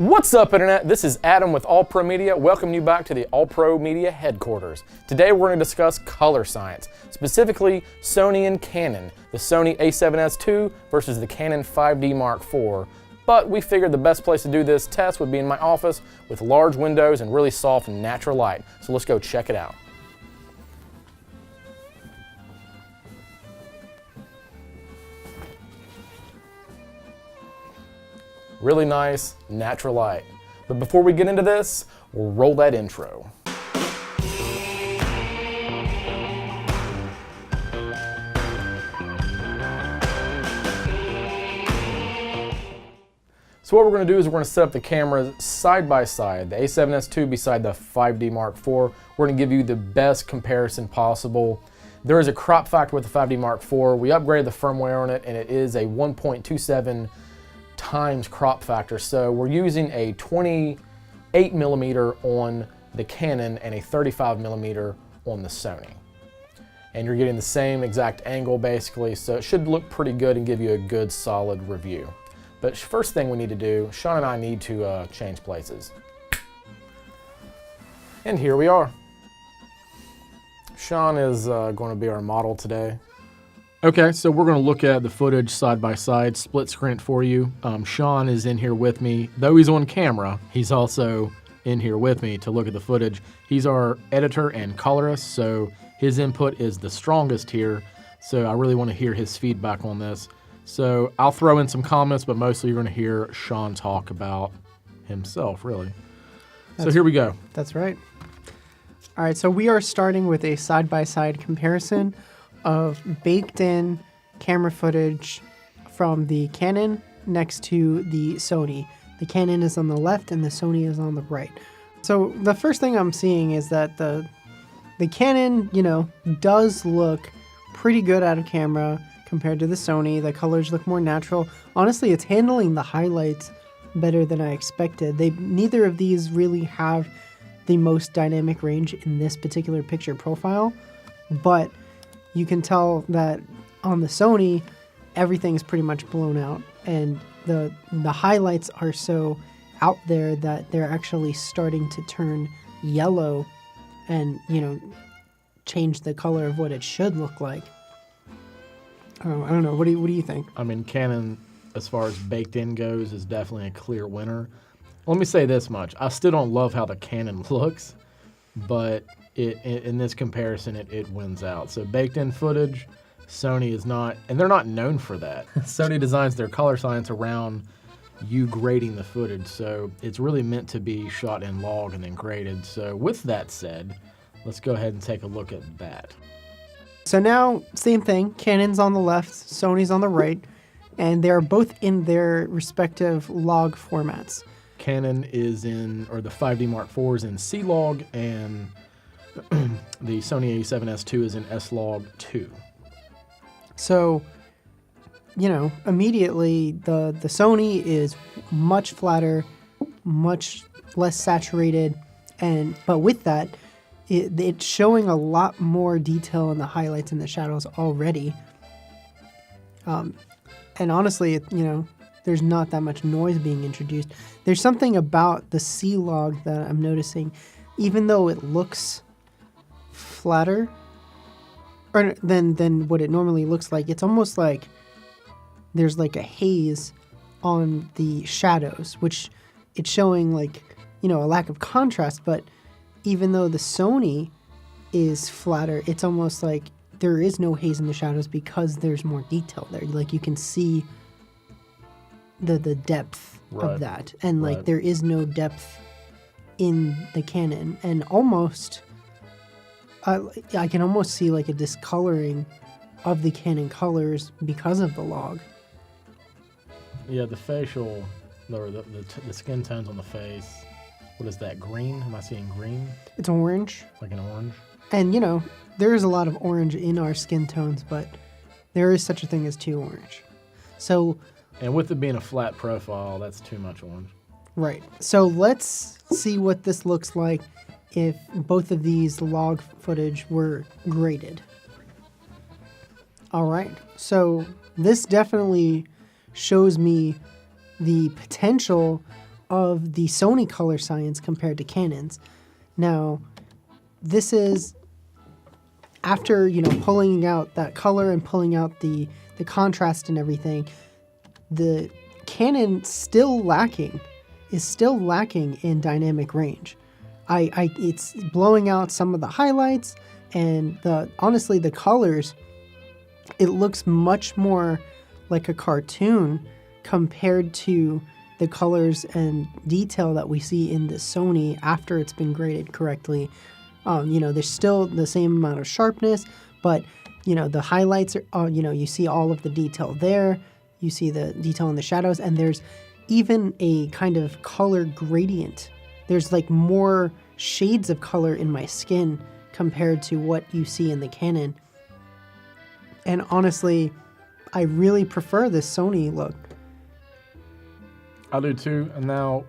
What's up, Internet? This is Adam with All Pro Media. Welcome you back to the All Pro Media headquarters. Today we're going to discuss color science, specifically Sony and Canon, the Sony a7S II versus the Canon 5D Mark IV. But we figured the best place to do this test would be in my office with large windows and really soft natural light. So let's go check it out. Really nice, natural light. But before we get into this, we'll roll that intro. So what we're going to do is we're going to set up the cameras side by side, the a7S II beside the 5D Mark IV. We're going to give you the best comparison possible. There is a crop factor with the 5D Mark IV. We upgraded the firmware on it, and it is a 1.27 times crop factor. So we're using a 28mm on the Canon and a 35mm on the Sony. And you're getting the same exact angle basically, so it should look pretty good and give you a good solid review. But first thing we need to do, Sean and I need to change places. And here we are. Sean is going to be our model today. Okay, so we're going to look at the footage side by side, split screen it for you. Sean is in here with me. Though he's on camera, he's also in here with me to look at the footage. He's our editor and colorist, so his input is the strongest here. So I really want to hear his feedback on this. So I'll throw in some comments, but mostly you're going to hear Sean talk about himself, really. So here we go. That's right. All right, so we are starting with a side-by-side comparison of baked-in camera footage from the Canon next to the Sony. The Canon is on the left and the Sony is on the right. So the first thing I'm seeing is that the Canon, does look pretty good out of camera compared to the Sony. The colors look more natural. Honestly, it's handling the highlights better than I expected. Neither of these really have the most dynamic range in this particular picture profile, but you can tell that on the Sony, everything's pretty much blown out, and the highlights are so out there that they're actually starting to turn yellow and, change the color of what it should look like. I don't know. What do you think? I mean, Canon, as far as baked in goes, is definitely a clear winner. Let me say this much. I still don't love how the Canon looks, but in this comparison, it wins out. So baked in footage, Sony is not, and they're not known for that. Sony designs their color science around you grading the footage, so it's really meant to be shot in log and then graded. So with that said, let's go ahead and take a look at that. So now, same thing, Canon's on the left, Sony's on the right, and they're both in their respective log formats. Canon is in, or the 5D Mark IV is in C-Log, and the Sony a7S II is in S-Log 2. So, immediately the Sony is much flatter, much less saturated, but with that, it's showing a lot more detail in the highlights and the shadows already. And honestly, there's not that much noise being introduced. There's something about the C-Log that I'm noticing, even though it looks flatter than what it normally looks like. It's almost like there's like a haze on the shadows, which it's showing like, a lack of contrast. But even though the Sony is flatter, it's almost like there is no haze in the shadows because there's more detail there. Like you can see the depth of that. And like there is no depth in the Canon. And almost I can almost see like a discoloring of the Canon colors because of the log. Yeah, the facial, or the skin tones on the face. What is that, green? Am I seeing green? It's orange. Like an orange? And, there is a lot of orange in our skin tones, but there is such a thing as too orange. So... And with it being a flat profile, that's too much orange. Right. So let's see what this looks like if both of these log footage were graded. All right. So this definitely shows me the potential of the Sony color science compared to Canon's. Now, this is after, pulling out that color and pulling out the contrast and everything, the Canon is still lacking in dynamic range. It's blowing out some of the highlights, and honestly, the colors, it looks much more like a cartoon compared to the colors and detail that we see in the Sony after it's been graded correctly. There's still the same amount of sharpness, but the highlights are, you see all of the detail there. You see the detail in the shadows, and there's even a kind of color gradient. There's like more shades of color in my skin compared to what you see in the Canon. And honestly, I really prefer this Sony look. I do too. And now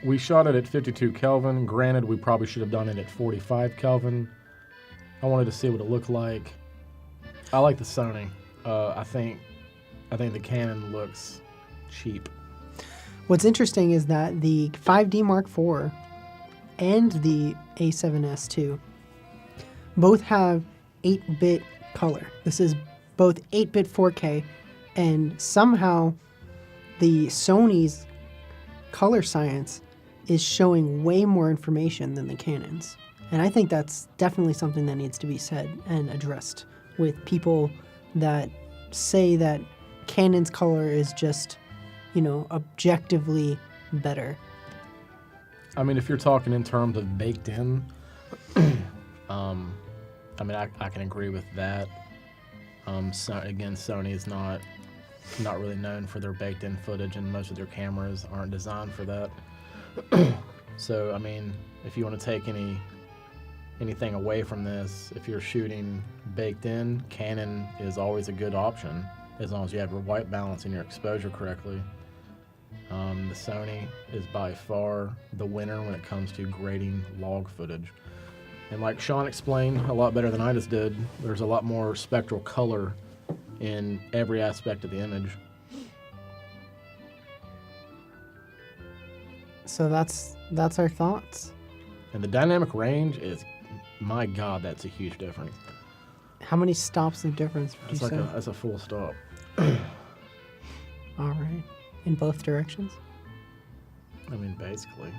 we shot it at 52 Kelvin. Granted, we probably should have done it at 45 Kelvin. I wanted to see what it looked like. I like the Sony. I think the Canon looks cheap. What's interesting is that the 5D Mark IV and the a7S II both have 8-bit color. This is both 8-bit 4K, and somehow the Sony's color science is showing way more information than the Canon's. And I think that's definitely something that needs to be said and addressed with people that say that Canon's color is just, objectively better. I mean, if you're talking in terms of baked in, I can agree with that. Again, Sony is not really known for their baked in footage, and most of their cameras aren't designed for that. So, I mean, if you want to take anything away from this, if you're shooting baked in, Canon is always a good option as long as you have your white balance and your exposure correctly. The Sony is by far the winner when it comes to grading log footage. And like Sean explained a lot better than I just did, there's a lot more spectral color in every aspect of the image. So that's our thoughts. And the dynamic range is, my God, that's a huge difference. How many stops of difference would you say? That's a full stop. All right. In both directions? I mean, basically.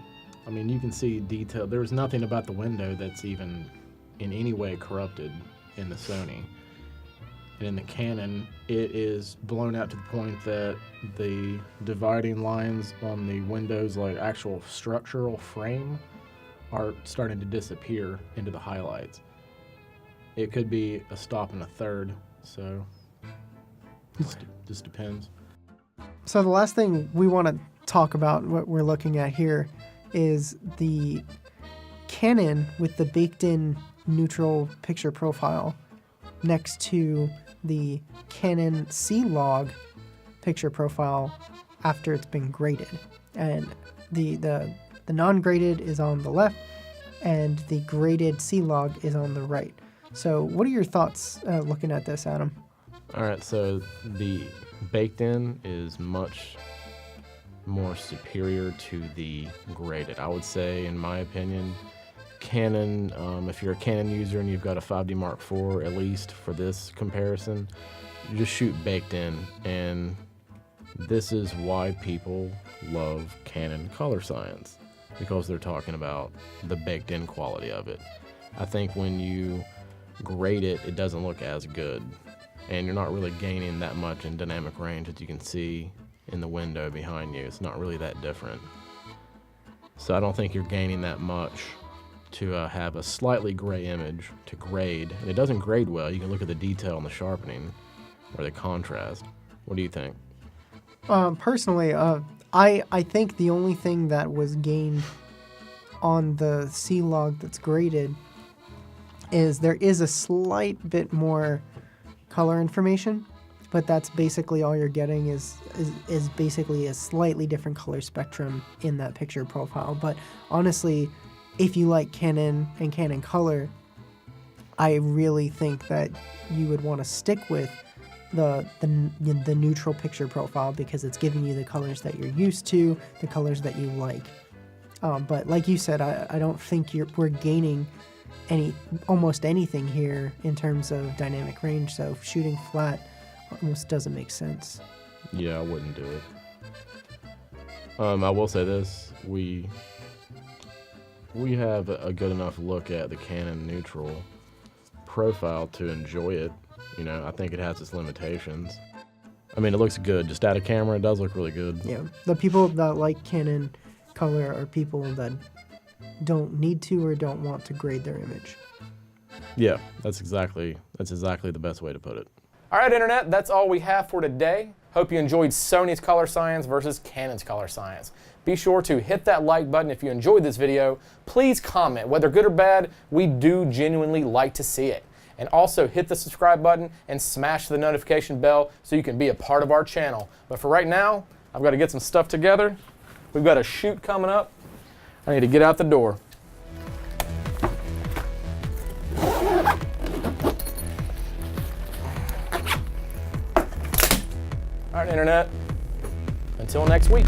I mean, you can see detail. There's nothing about the window that's even in any way corrupted in the Sony. And in the Canon, it is blown out to the point that the dividing lines on the windows, like actual structural frame, are starting to disappear into the highlights. It could be a stop and a third, so just depends. So the last thing we want to talk about, what we're looking at here, is the Canon with the baked-in neutral picture profile next to the Canon C-Log picture profile after it's been graded. And the non-graded is on the left, and the graded C-Log is on the right. So what are your thoughts looking at this, Adam? All right, so the baked in is much more superior to the graded. I would say, in my opinion, Canon, if you're a Canon user and you've got a 5D Mark IV, at least for this comparison, you just shoot baked in. And this is why people love Canon color science, because they're talking about the baked in quality of it. I think when you grade it, it doesn't look as good, and you're not really gaining that much in dynamic range as you can see in the window behind you. It's not really that different. So I don't think you're gaining that much to have a slightly gray image to grade. And it doesn't grade well. You can look at the detail and the sharpening or the contrast. What do you think? Personally, I think the only thing that was gained on the C-Log that's graded is there is a slight bit more color information, but that's basically all you're getting is basically a slightly different color spectrum in that picture profile. But honestly, if you like Canon and Canon color, I really think that you would want to stick with the neutral picture profile because it's giving you the colors that you're used to, the colors that you like. But like you said, I don't think we're gaining almost anything here in terms of dynamic range. So shooting flat almost doesn't make sense. Yeah, I wouldn't do it. I will say this: we have a good enough look at the Canon neutral profile to enjoy it. You know, I think it has its limitations. I mean, it looks good. Just out of camera, it does look really good. Yeah, the people that like Canon color are people that don't need to or don't want to grade their image. Yeah, that's exactly the best way to put it. All right, Internet, that's all we have for today. Hope you enjoyed Sony's color science versus Canon's color science. Be sure to hit that like button if you enjoyed this video. Please comment, whether good or bad, we do genuinely like to see it. And also hit the subscribe button and smash the notification bell so you can be a part of our channel. But for right now, I've got to get some stuff together. We've got a shoot coming up. I need to get out the door. All right, Internet, until next week.